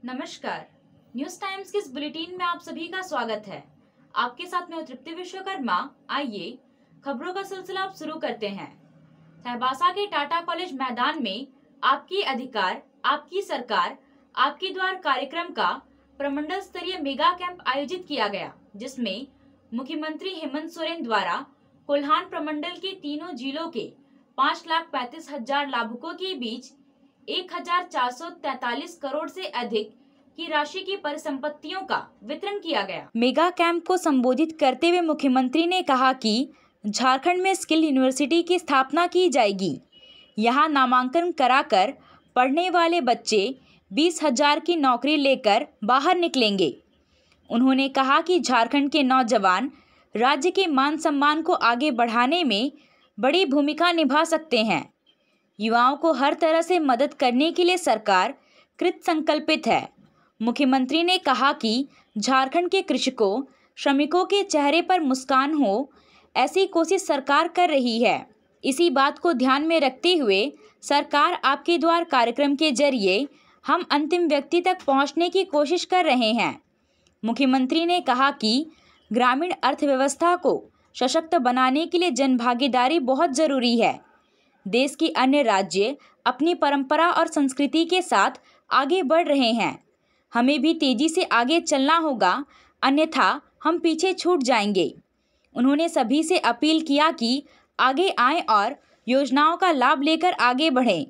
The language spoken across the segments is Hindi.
नमस्कार, न्यूज टाइम्स के इस बुलेटिन में आप सभी का स्वागत है। आपके साथ मैं तृप्ति विश्वकर्मा। आइए खबरों का सिलसिला अब शुरू करते हैं। सहबासा के टाटा कॉलेज मैदान में आपकी अधिकार आपकी सरकार आपकी द्वार कार्यक्रम का प्रमंडल स्तरीय मेगा कैंप आयोजित किया गया, जिसमें मुख्यमंत्री हेमंत सोरेन द्वारा कोल्हान प्रमंडल के तीनों जिलों के 5,35,000 लाभुकों के बीच 1,443 करोड़ से अधिक की राशि की परिसंपत्तियों का वितरण किया गया। मेगा कैंप को संबोधित करते हुए मुख्यमंत्री ने कहा कि झारखंड में स्किल यूनिवर्सिटी की स्थापना की जाएगी। यहां नामांकन कराकर पढ़ने वाले बच्चे 20,000 की नौकरी लेकर बाहर निकलेंगे। उन्होंने कहा कि झारखंड के नौजवान राज्य के मान सम्मान को आगे बढ़ाने में बड़ी भूमिका निभा सकते हैं। युवाओं को हर तरह से मदद करने के लिए सरकार कृत संकल्पित है। मुख्यमंत्री ने कहा कि झारखंड के कृषकों श्रमिकों के चेहरे पर मुस्कान हो, ऐसी कोशिश सरकार कर रही है। इसी बात को ध्यान में रखते हुए सरकार आपके द्वार कार्यक्रम के जरिए हम अंतिम व्यक्ति तक पहुंचने की कोशिश कर रहे हैं। मुख्यमंत्री ने कहा कि ग्रामीण अर्थव्यवस्था को सशक्त बनाने के लिए जनभागीदारी बहुत जरूरी है। देश के अन्य राज्य अपनी परंपरा और संस्कृति के साथ आगे बढ़ रहे हैं। हमें भी तेजी से आगे चलना होगा, अन्यथा हम पीछे छूट जाएंगे। उन्होंने सभी से अपील किया कि आगे आएं और योजनाओं का लाभ लेकर आगे बढ़ें।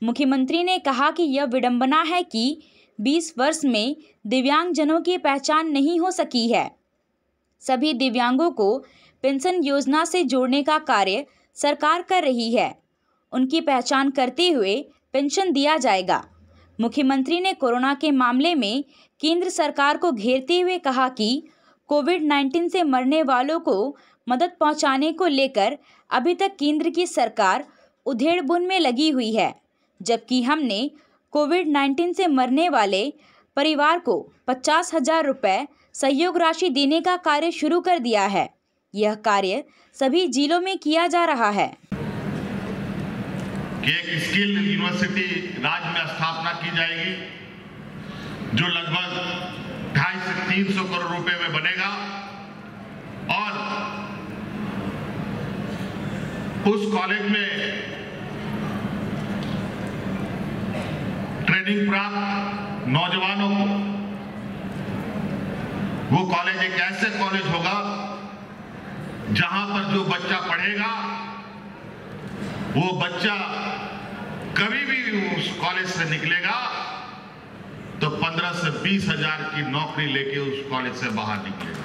मुख्यमंत्री ने कहा कि यह विडंबना है कि 20 वर्ष में दिव्यांगजनों की पहचान नहीं हो सकी है। सभी दिव्यांगों को पेंशन योजना से जोड़ने का कार्य सरकार कर रही है। उनकी पहचान करते हुए पेंशन दिया जाएगा। मुख्यमंत्री ने कोरोना के मामले में केंद्र सरकार को घेरते हुए कहा कि कोविड-19 से मरने वालों को मदद पहुंचाने को लेकर अभी तक केंद्र की सरकार उधेड़-बुन में लगी हुई है, जबकि हमने कोविड-19 से मरने वाले परिवार को 50,000 रुपये सहयोग राशि देने का कार्य शुरू कर दिया है। यह कार्य सभी जिलों में किया जा रहा है। एक स्किल यूनिवर्सिटी राज्य में स्थापना की जाएगी, जो लगभग 250 से 300 करोड़ रुपए में बनेगा और उस कॉलेज में ट्रेनिंग प्राप्त नौजवानों को, वो कॉलेज एक ऐसे कॉलेज होगा जहां पर जो बच्चा पढ़ेगा वो बच्चा कभी भी उस कॉलेज से निकलेगा तो 15 से 20,000 की नौकरी लेके उस कॉलेज से बाहर निकलेगा।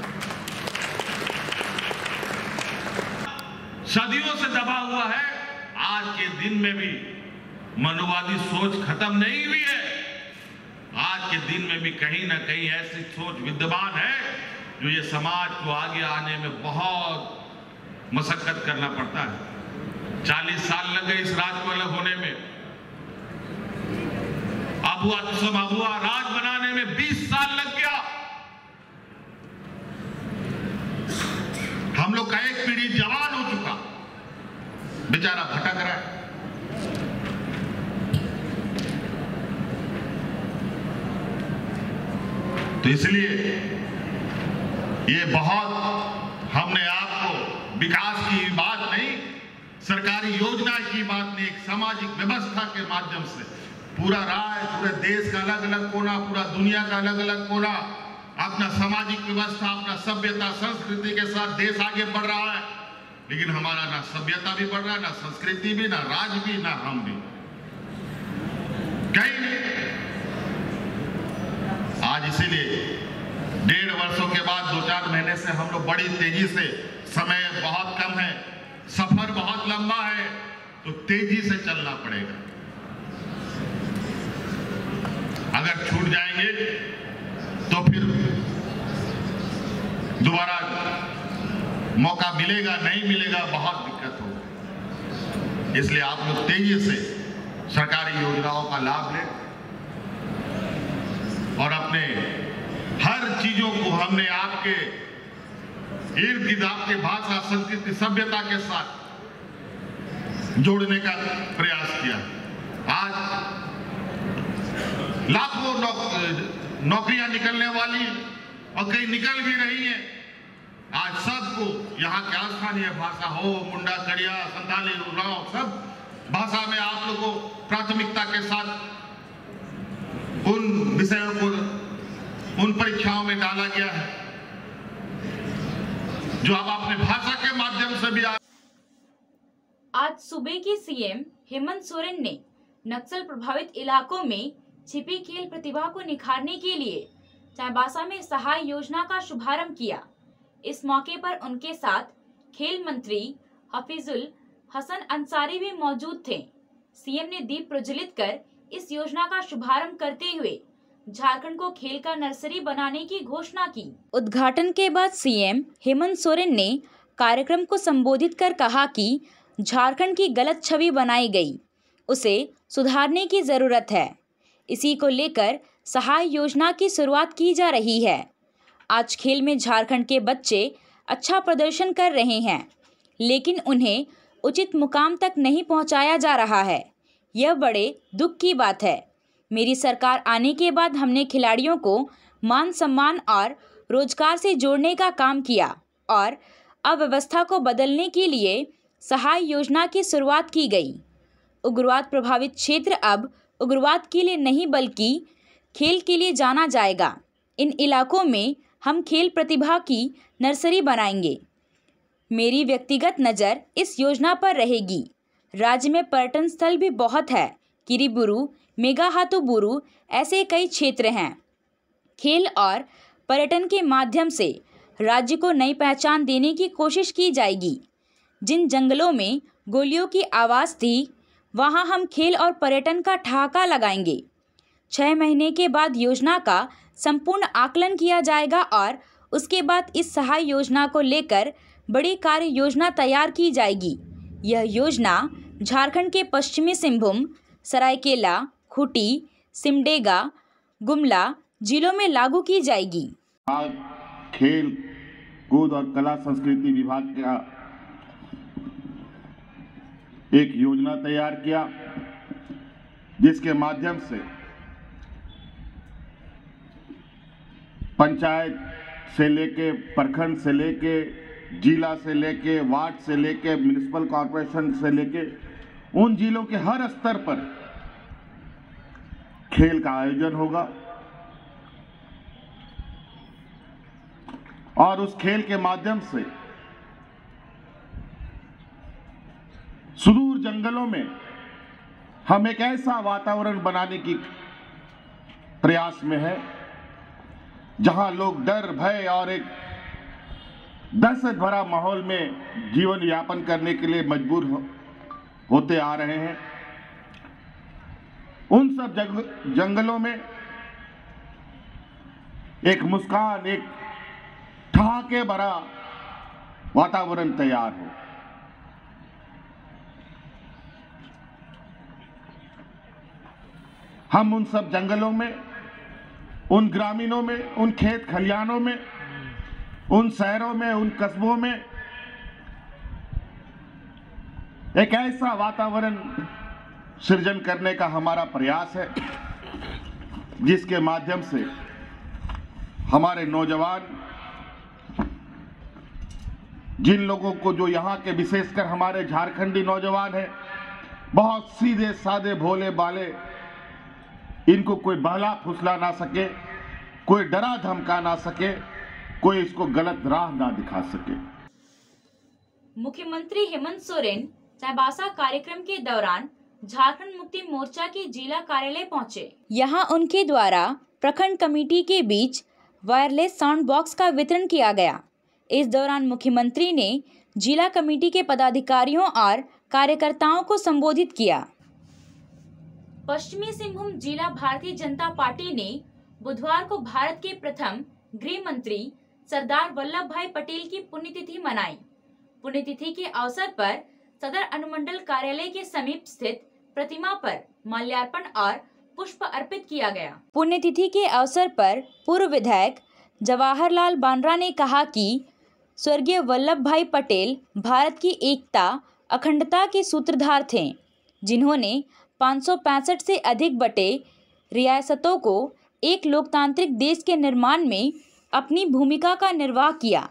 सदियों से दबा हुआ है, आज के दिन में भी मनुवादी सोच खत्म नहीं हुई है। आज के दिन में भी कहीं ना कहीं ऐसी सोच विद्यमान है जो ये समाज को आगे आने में बहुत मशक्कत करना पड़ता है। 40 साल लग गए इस राज को अलग होने में। अबुआ राज बनाने में 20 साल लग गया। हम लोग का एक पीढ़ी जवान हो चुका, बेचारा भटक रहा है। तो इसलिए ये बहुत हमने आपको विकास की बात नहीं, सरकारी योजना की बात नहीं, एक सामाजिक व्यवस्था के माध्यम से पूरा राज्य, पूरे देश का अलग अलग कोना, पूरा दुनिया का अलग अलग कोना अपना सामाजिक व्यवस्था, अपना सभ्यता संस्कृति के साथ देश आगे बढ़ रहा है। लेकिन हमारा ना सभ्यता भी बढ़ रहा है, ना संस्कृति भी, ना राज भी, ना हम भी, कहीं नहीं। आज इसीलिए 1.5 वर्षों के बाद 2-4 महीने से हम लोग बड़ी तेजी से, समय बहुत कम है, सफर बहुत लंबा है, तो तेजी से चलना पड़ेगा। अगर छूट जाएंगे तो फिर दोबारा मौका मिलेगा नहीं मिलेगा, बहुत दिक्कत होगी। इसलिए आप लोग तेजी से सरकारी योजनाओं का लाभ लें और अपने हर चीजों को हमने आपके इर्द गिर्द, आपके भाषा संस्कृति सभ्यता के साथ जोड़ने का प्रयास किया। आज लाखों नौकरियां निकलने वाली हैं और कई निकल भी रही हैं। आज सबको यहाँ के स्थानीय भाषा हो, मुंडा, कड़िया, संताली, उरांव, सब भाषा में आप लोगों को प्राथमिकता के साथ उन विषयों को उन परीक्षाओं में डाला गया है जो आप अपने भाषा के माध्यम से भी आज सूबे के सीएम हेमंत सोरेन ने नक्सल प्रभावित इलाकों में छिपी खेल प्रतिभा को निखारने के लिए चाईबासा में सहाय योजना का शुभारंभ किया। इस मौके पर उनके साथ खेल मंत्री हफीजुल हसन अंसारी भी मौजूद थे। सीएम ने दीप प्रज्वलित कर इस योजना का शुभारंभ करते हुए झारखंड को खेल का नर्सरी बनाने की घोषणा की। उद्घाटन के बाद सीएम हेमंत सोरेन ने कार्यक्रम को संबोधित कर कहा कि झारखंड की गलत छवि बनाई गई, उसे सुधारने की जरूरत है। इसी को लेकर सहाय योजना की शुरुआत की जा रही है। आज खेल में झारखंड के बच्चे अच्छा प्रदर्शन कर रहे हैं, लेकिन उन्हें उचित मुकाम तक नहीं पहुंचाया जा रहा है। यह बड़े दुख की बात है। मेरी सरकार आने के बाद हमने खिलाड़ियों को मान सम्मान और रोजगार से जोड़ने का काम किया और अव्यवस्था को बदलने के लिए सहाय योजना की शुरुआत की गई। उग्रवाद प्रभावित क्षेत्र अब उग्रवाद के लिए नहीं बल्कि खेल के लिए जाना जाएगा। इन इलाकों में हम खेल प्रतिभा की नर्सरी बनाएंगे। मेरी व्यक्तिगत नज़र इस योजना पर रहेगी। राज्य में पर्यटन स्थल भी बहुत है। किरीबुरू, मेघाहातुबुरू ऐसे कई क्षेत्र हैं। खेल और पर्यटन के माध्यम से राज्य को नई पहचान देने की कोशिश की जाएगी। जिन जंगलों में गोलियों की आवाज़ थी, वहां हम खेल और पर्यटन का ठहाका लगाएंगे। 6 महीने के बाद योजना का संपूर्ण आकलन किया जाएगा और उसके बाद इस सहाय योजना को लेकर बड़ी कार्य योजना तैयार की जाएगी। यह योजना झारखंड के पश्चिमी सिंहभूम, सरायकेला, खूंटी, सिमडेगा, गुमला जिलों में लागू की जाएगी। खेल कूद और कला संस्कृति विभाग का एक योजना तैयार किया, जिसके माध्यम से पंचायत से लेके, प्रखंड से लेके, जिला से लेके, वार्ड से लेके, म्युनिसिपल कॉर्पोरेशन से लेके उन जिलों के हर स्तर पर खेल का आयोजन होगा और उस खेल के माध्यम से सुदूर जंगलों में हम एक ऐसा वातावरण बनाने की प्रयास में है जहां लोग डर, भय और एक दहशत भरा माहौल में जीवन यापन करने के लिए मजबूर होते आ रहे हैं। उन सब जंगलों में एक मुस्कान, एक ठहाके भरा वातावरण तैयार हो। हम उन सब जंगलों में, उन ग्रामीणों में, उन खेत खलिहानों में, उन शहरों में, उन कस्बों में एक ऐसा वातावरण सृजन करने का हमारा प्रयास है जिसके माध्यम से हमारे नौजवान, जिन लोगों को, जो यहाँ के विशेषकर हमारे झारखंडी नौजवान हैं, बहुत सीधे साधे भोले भाले, इनको कोई बहला फुसला ना सके, कोई डरा धमका ना सके, कोई इसको गलत राह ना दिखा सके। मुख्यमंत्री हेमंत सोरेन चाईबासा कार्यक्रम के दौरान झारखंड मुक्ति मोर्चा के जिला कार्यालय पहुंचे। यहां उनके द्वारा प्रखंड कमेटी के बीच वायरलेस साउंड बॉक्स का वितरण किया गया। इस दौरान मुख्यमंत्री ने जिला कमेटी के पदाधिकारियों और कार्यकर्ताओं को संबोधित किया। पश्चिमी सिंहभूम जिला भारतीय जनता पार्टी ने बुधवार को भारत के प्रथम गृह मंत्री सरदार वल्लभ भाई पटेल की पुण्यतिथि मनाई। पुण्यतिथि के अवसर पर सदर अनुमंडल कार्यालय के समीप स्थित प्रतिमा पर माल्यार्पण और पुष्प अर्पित किया गया। पुण्यतिथि के अवसर पर पूर्व विधायक जवाहरलाल बांड्रा ने कहा कि स्वर्गीय वल्लभ भाई पटेल भारत की एकता, अखंडता के सूत्रधार थे, जिन्होंने 565 से अधिक बटे रियासतों को एक लोकतांत्रिक देश के निर्माण में अपनी भूमिका का निर्वाह किया।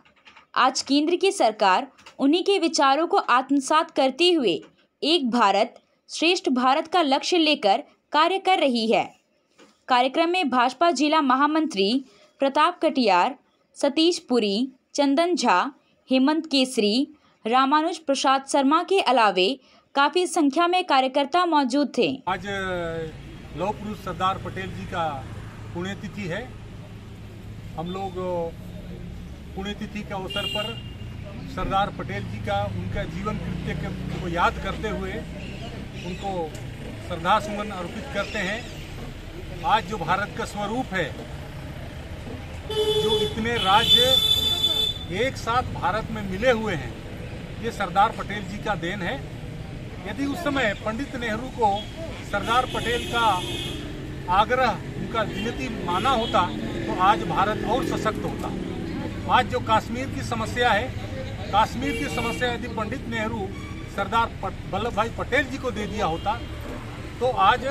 आज केंद्र की सरकार उन्हीं के विचारों को आत्मसात करते हुए एक भारत श्रेष्ठ भारत का लक्ष्य लेकर कार्य कर रही है। कार्यक्रम में भाजपा जिला महामंत्री प्रताप कटियार, सतीश पुरी, चंदन झा, हेमंत केसरी, रामानुज प्रसाद शर्मा के अलावे काफी संख्या में कार्यकर्ता मौजूद थे। आज लौह पुरुष सरदार पटेल जी का पुण्यतिथि है। हम लोग पुण्यतिथि के अवसर पर सरदार पटेल जी का उनका जीवन कृत्य को याद करते हुए उनको श्रद्धासुमन अर्पित करते हैं। आज जो भारत का स्वरूप है, जो इतने राज्य एक साथ भारत में मिले हुए हैं, ये सरदार पटेल जी का देन है। यदि उस समय पंडित नेहरू को सरदार पटेल का आग्रह, उनका विनती माना होता तो आज भारत और सशक्त होता। आज जो कश्मीर की समस्या है, कश्मीर की समस्या यदि पंडित नेहरू सरदार वल्लभ भाई पटेल जी को दे दिया होता तो आज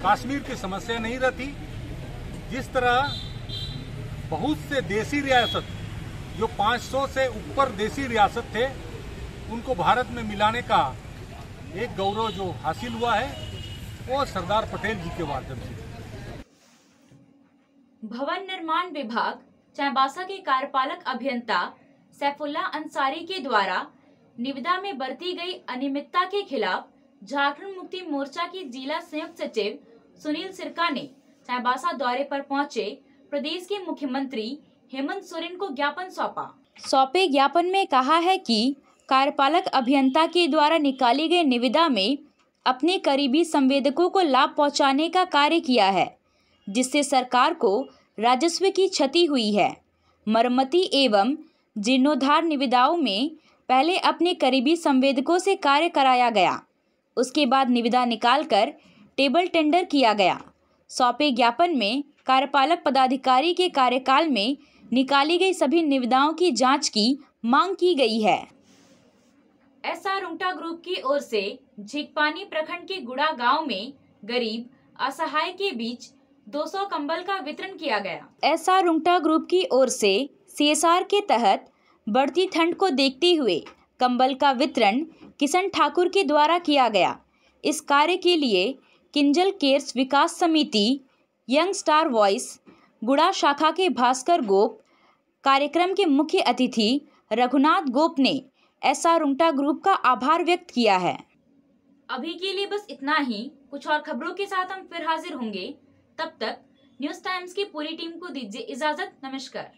कश्मीर की समस्या नहीं रहती। जिस तरह बहुत से देसी रियासत, जो 500 से ऊपर देसी रियासत थे, उनको भारत में मिलाने का एक गौरव जो हासिल हुआ है वो सरदार पटेल जी के माध्यम से। भवन निर्माण विभाग चाईबासा के कार्यपालक अभियंता सैफुल्लाह अंसारी के द्वारा निविदा में बरती गई अनियमितता के खिलाफ झारखंड मुक्ति मोर्चा के जिला संयुक्त सचिव सुनील सिरका ने चाईबासा दौरे पर पहुंचे प्रदेश के मुख्यमंत्री हेमंत सोरेन को ज्ञापन सौंपे ज्ञापन में कहा है कि कार्यपालक अभियंता के द्वारा निकाली गई निविदा में अपने करीबी संवेदकों को लाभ पहुंचाने का कार्य किया है, जिससे सरकार को राजस्व की क्षति हुई है। मरम्मती एवं जीर्णोद्धार निविदाओं में पहले अपने करीबी संवेदकों से कार्य कराया गया, उसके बाद निविदा निकालकर टेबल टेंडर किया गया। सौंपे ज्ञापन में कार्यपालक पदाधिकारी के कार्यकाल में निकाली गई सभी निविदाओं की जांच की मांग की गई है। एसआर रुंगटा ग्रुप की ओर से झींकपानी प्रखंड के गुड़ा गांव में गरीब असहाय के बीच 200 कंबल का वितरण किया गया। एसआर रुंगटा ग्रुप की ओर से सीएसआर के तहत बढ़ती ठंड को देखते हुए कंबल का वितरण किशन ठाकुर के द्वारा किया गया। इस कार्य के लिए किंजल केयर्स विकास समिति, यंग स्टार वॉइस, गुड़ा शाखा के भास्कर गोप, कार्यक्रम के मुख्य अतिथि रघुनाथ गोप ने एसआर रुंगटा ग्रुप का आभार व्यक्त किया है। अभी के लिए बस इतना ही। कुछ और खबरों के साथ हम फिर हाजिर होंगे। तब तक न्यूज़ टाइम्स की पूरी टीम को दीजिए इजाजत। नमस्कार।